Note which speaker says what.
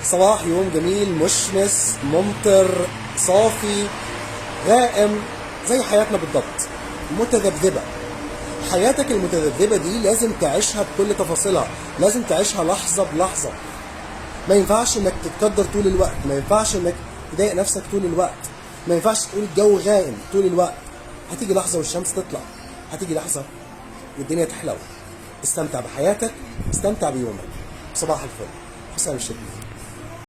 Speaker 1: صباح يوم جميل مشمس ممطر صافي غائم، زي حياتنا بالضبط، متذبذبة. حياتك المتذبذبة دي لازم تعيشها بكل تفاصيلها، لازم تعيشها لحظة بلحظة. ما ينفعش انك تتقدر طول الوقت، ما ينفعش انك تضايق نفسك طول الوقت، ما ينفعش تقول الجو غائم طول الوقت. هتيجي لحظة والشمس تطلع، هتيجي لحظة والدنيا تحلو. استمتع بحياتك، استمتع بيومك. صباح الفل، حسام الشريف.